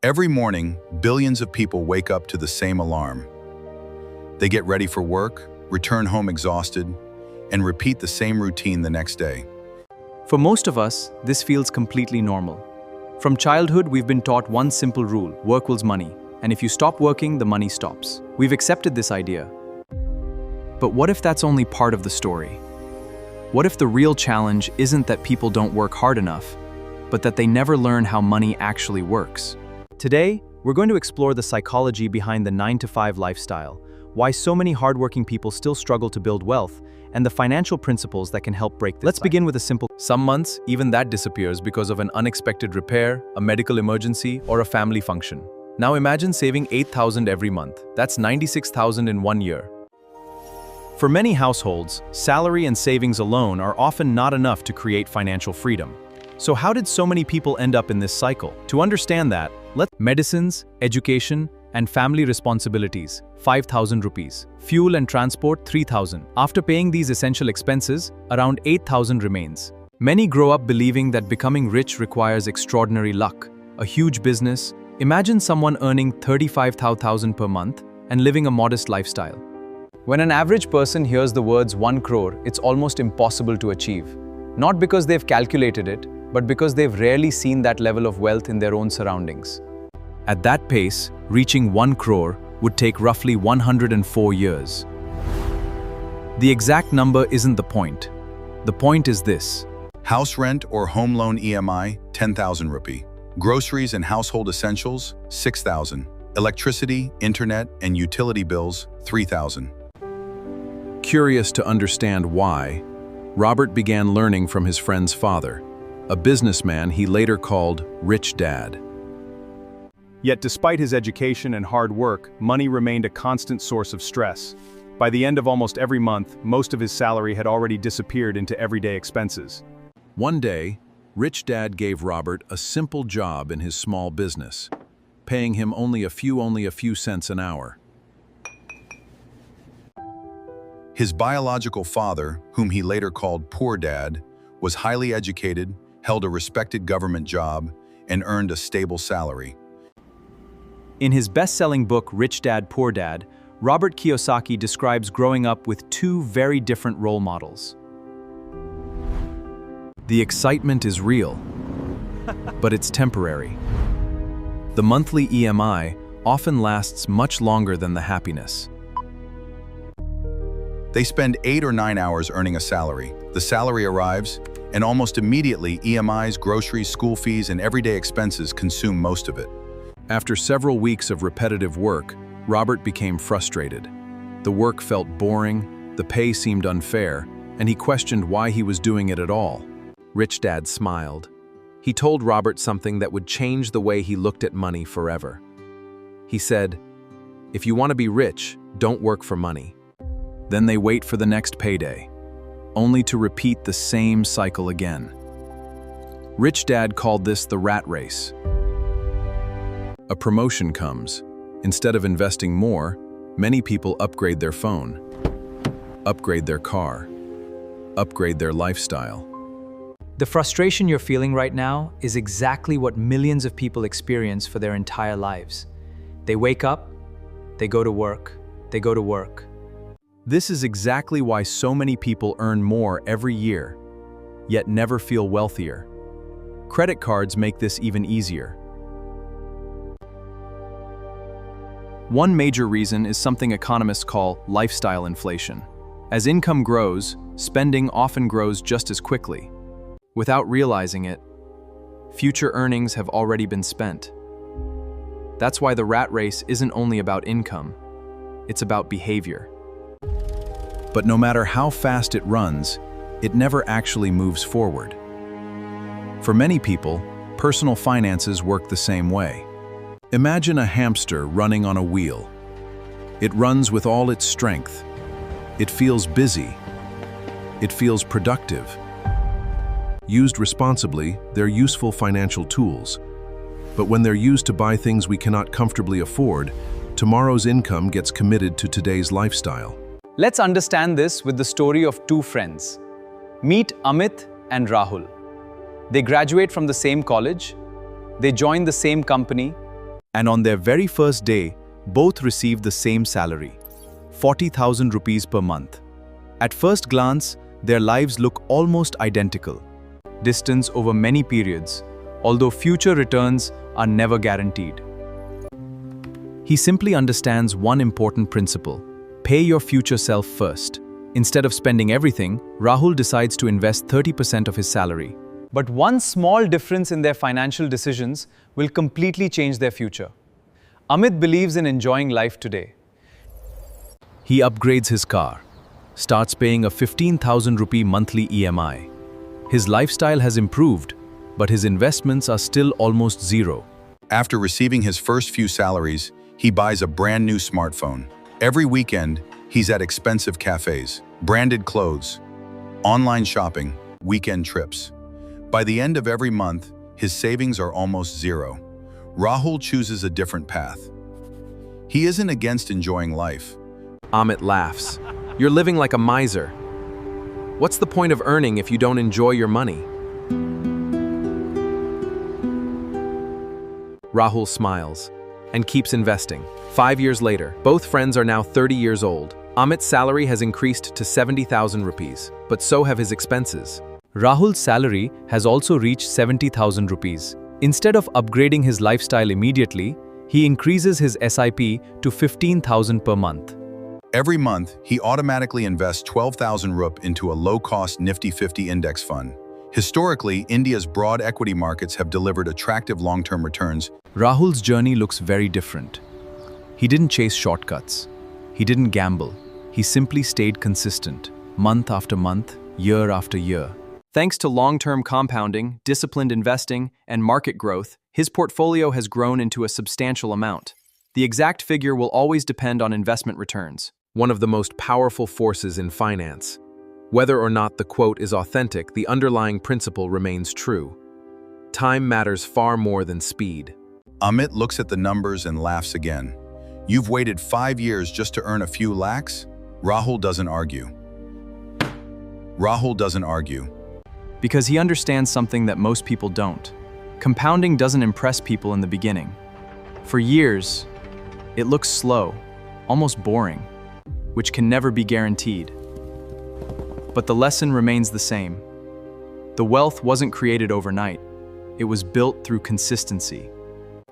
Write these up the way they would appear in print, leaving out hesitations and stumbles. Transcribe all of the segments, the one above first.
Every morning, billions of people wake up to the same alarm. They get ready for work, return home exhausted, and repeat the same routine the next day. For most of us, this feels completely normal. From childhood, we've been taught one simple rule: work equals money, and if you stop working, the money stops. We've accepted this idea. But what if that's only part of the story? What if the real challenge isn't that people don't work hard enough, but that they never learn how money actually works? Today, we're going to explore the psychology behind the 9-to-5 lifestyle, why so many hardworking people still struggle to build wealth, and the financial principles that can help break this. Let's begin with a simple. Some months, even that disappears because of an unexpected repair, a medical emergency, or a family function. Now imagine saving $8,000 every month. That's $96,000 in 1 year. For many households, salary and savings alone are often not enough to create financial freedom. So how did so many people end up in this cycle? To understand that, medicines, education, and family responsibilities, 5,000 rupees. Fuel and transport, 3,000. After paying these essential expenses, around 8,000 remains. Many grow up believing that becoming rich requires extraordinary luck, a huge business. Imagine someone earning 35,000 per month and living a modest lifestyle. When an average person hears the words 1 crore, it's almost impossible to achieve. Not because they've calculated it, but because they've rarely seen that level of wealth in their own surroundings. At that pace, reaching 1 crore would take roughly 104 years. The exact number isn't the point. The point is this. House rent or home loan EMI, 10,000 rupee. Groceries and household essentials, 6,000. Electricity, internet, and utility bills, 3,000. Curious to understand why, Robert began learning from his friend's father, a businessman he later called Rich Dad. Yet despite his education and hard work, money remained a constant source of stress. By the end of almost every month, most of his salary had already disappeared into everyday expenses. One day, Rich Dad gave Robert a simple job in his small business, paying him only a few cents an hour. His biological father, whom he later called Poor Dad, was highly educated, held a respected government job, and earned a stable salary. In his best-selling book, Rich Dad, Poor Dad, Robert Kiyosaki describes growing up with two very different role models. The excitement is real, but it's temporary. The monthly EMI often lasts much longer than the happiness. They spend 8 or 9 hours earning a salary. The salary arrives, and almost immediately EMIs, groceries, school fees, and everyday expenses consume most of it. After several weeks of repetitive work, Robert became frustrated. The work felt boring, the pay seemed unfair, and he questioned why he was doing it at all. Rich Dad smiled. He told Robert something that would change the way he looked at money forever. He said, "If you want to be rich, don't work for money." Then they wait for the next payday, only to repeat the same cycle again. Rich Dad called this the rat race. A promotion comes. Instead of investing more, many people upgrade their phone, upgrade their car, upgrade their lifestyle. The frustration you're feeling right now is exactly what millions of people experience for their entire lives. They wake up, they go to work, they go to work. This is exactly why so many people earn more every year, yet never feel wealthier. Credit cards make this even easier. One major reason is something economists call lifestyle inflation. As income grows, spending often grows just as quickly. Without realizing it, future earnings have already been spent. That's why the rat race isn't only about income, it's about behavior. But no matter how fast it runs, it never actually moves forward. For many people, personal finances work the same way. Imagine a hamster running on a wheel. It runs with all its strength. It feels busy. It feels productive. Used responsibly, they're useful financial tools. But when they're used to buy things we cannot comfortably afford, tomorrow's income gets committed to today's lifestyle. Let's understand this with the story of two friends. Meet Amit and Rahul. They graduate from the same college, they join the same company, And on their very first day, both received the same salary, 40,000 rupees per month. At first glance, their lives look almost identical. Distance over many periods, although future returns are never guaranteed. He simply understands one important principle: pay your future self first. Instead of spending everything, Rahul decides to invest 30% of his salary. But one small difference in their financial decisions will completely change their future. Amit believes in enjoying life today. He upgrades his car, starts paying a 15,000 rupee monthly EMI. His lifestyle has improved, but his investments are still almost zero. After receiving his first few salaries, he buys a brand new smartphone. Every weekend, he's at expensive cafes, branded clothes, online shopping, weekend trips. By the end of every month, his savings are almost zero. Rahul chooses a different path. He isn't against enjoying life. Amit laughs. You're living like a miser. What's the point of earning if you don't enjoy your money? Rahul smiles and keeps investing. 5 years later, both friends are now 30 years old. Amit's salary has increased to 70,000 rupees, but so have his expenses. Rahul's salary has also reached 70,000 rupees. Instead of upgrading his lifestyle immediately, he increases his SIP to 15,000 per month. Every month, he automatically invests 12,000 rup into a low-cost Nifty 50 index fund. Historically, India's broad equity markets have delivered attractive long-term returns. Rahul's journey looks very different. He didn't chase shortcuts. He didn't gamble. He simply stayed consistent, month after month, year after year. Thanks to long-term compounding, disciplined investing, and market growth, his portfolio has grown into a substantial amount. The exact figure will always depend on investment returns. One of the most powerful forces in finance. Whether or not the quote is authentic, the underlying principle remains true. Time matters far more than speed. Amit looks at the numbers and laughs again. You've waited 5 years just to earn a few lakhs? Rahul doesn't argue. Rahul doesn't argue. Because he understands something that most people don't. Compounding doesn't impress people in the beginning. For years, it looks slow, almost boring, which can never be guaranteed. But the lesson remains the same. The wealth wasn't created overnight. It was built through consistency.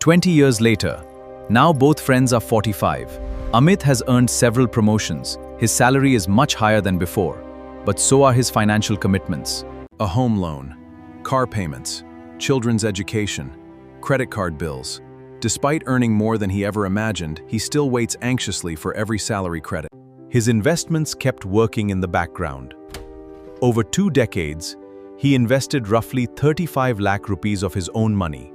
20 years later, now both friends are 45. Amit has earned several promotions. His salary is much higher than before, but so are his financial commitments. A home loan, car payments, children's education, credit card bills. Despite earning more than he ever imagined, he still waits anxiously for every salary credit. His investments kept working in the background. Over 2 decades, he invested roughly 35 lakh rupees of his own money.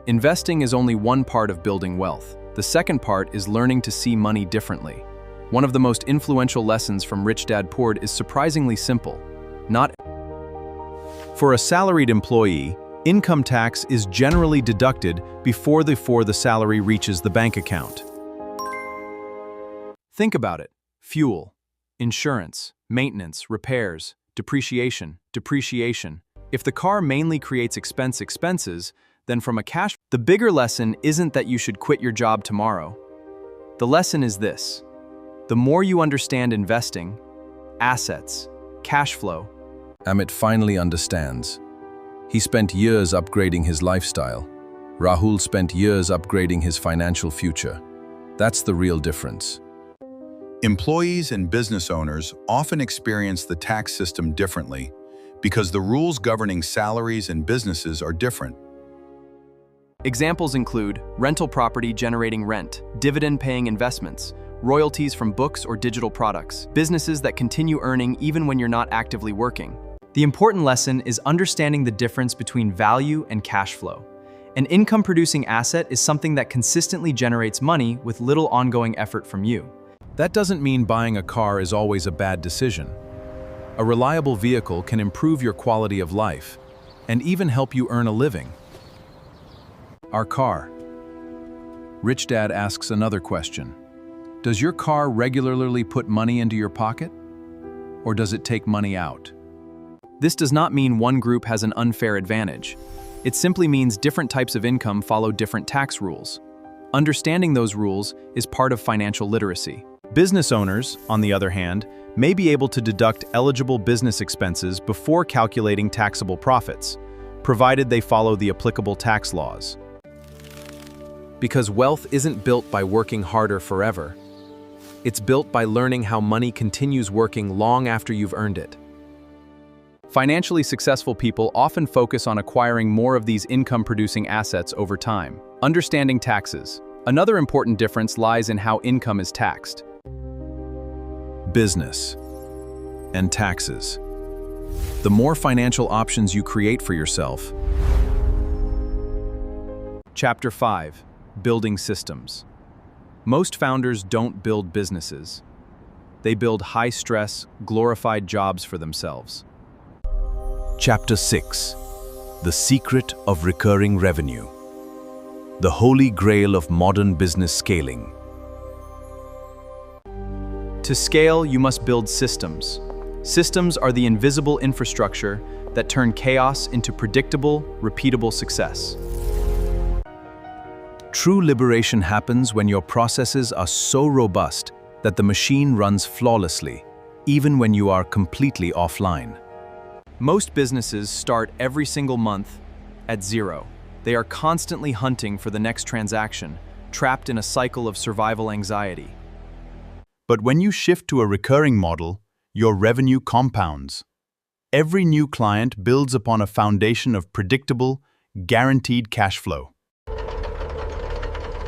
Investing is only one part of building wealth. The second part is learning to see money differently. One of the most influential lessons from Rich Dad Poor Dad is surprisingly simple. For a salaried employee, income tax is generally deducted before the salary reaches the bank account. Think about it. Fuel, insurance, maintenance, repairs, depreciation. If the car mainly creates expenses, then from a cash, the bigger lesson isn't that you should quit your job tomorrow. The lesson is this: the more you understand investing, assets, cash flow. Amit finally understands. He spent years upgrading his lifestyle. Rahul spent years upgrading his financial future. That's the real difference. Employees and business owners often experience the tax system differently because the rules governing salaries and businesses are different. Examples include rental property generating rent, dividend-paying investments, royalties from books or digital products, businesses that continue earning even when you're not actively working. The important lesson is understanding the difference between value and cash flow. An income-producing asset is something that consistently generates money with little ongoing effort from you. That doesn't mean buying a car is always a bad decision. A reliable vehicle can improve your quality of life and even help you earn a living. Our car. Rich Dad asks another question. Does your car regularly put money into your pocket? Or does it take money out? This does not mean one group has an unfair advantage. It simply means different types of income follow different tax rules. Understanding those rules is part of financial literacy. Business owners, on the other hand, may be able to deduct eligible business expenses before calculating taxable profits, provided they follow the applicable tax laws. Because wealth isn't built by working harder forever. It's built by learning how money continues working long after you've earned it. Financially successful people often focus on acquiring more of these income-producing assets over time. Understanding taxes. Another important difference lies in how income is taxed. Business and taxes. The more financial options you create for yourself. Chapter 5. Building systems. Most founders don't build businesses. They build high-stress, glorified jobs for themselves. Chapter 6. The secret of recurring revenue. The holy grail of modern business scaling. To scale, you must build systems. Systems are the invisible infrastructure that turn chaos into predictable, repeatable success. True liberation happens when your processes are so robust that the machine runs flawlessly, even when you are completely offline. Most businesses start every single month at zero. They are constantly hunting for the next transaction, trapped in a cycle of survival anxiety. But when you shift to a recurring model, your revenue compounds. Every new client builds upon a foundation of predictable, guaranteed cash flow.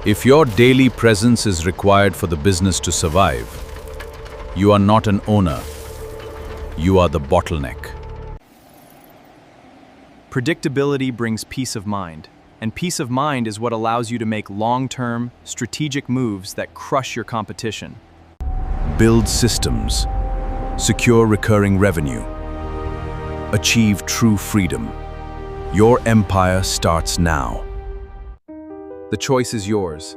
If your daily presence is required for the business to survive, you are not an owner. You are the bottleneck. Predictability brings peace of mind, and peace of mind is what allows you to make long-term, strategic moves that crush your competition. Build systems. Secure recurring revenue. Achieve true freedom. Your empire starts now. The choice is yours.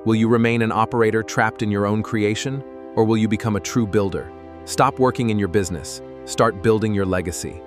Will you remain an operator trapped in your own creation, or will you become a true builder? Stop working in your business. Start building your legacy.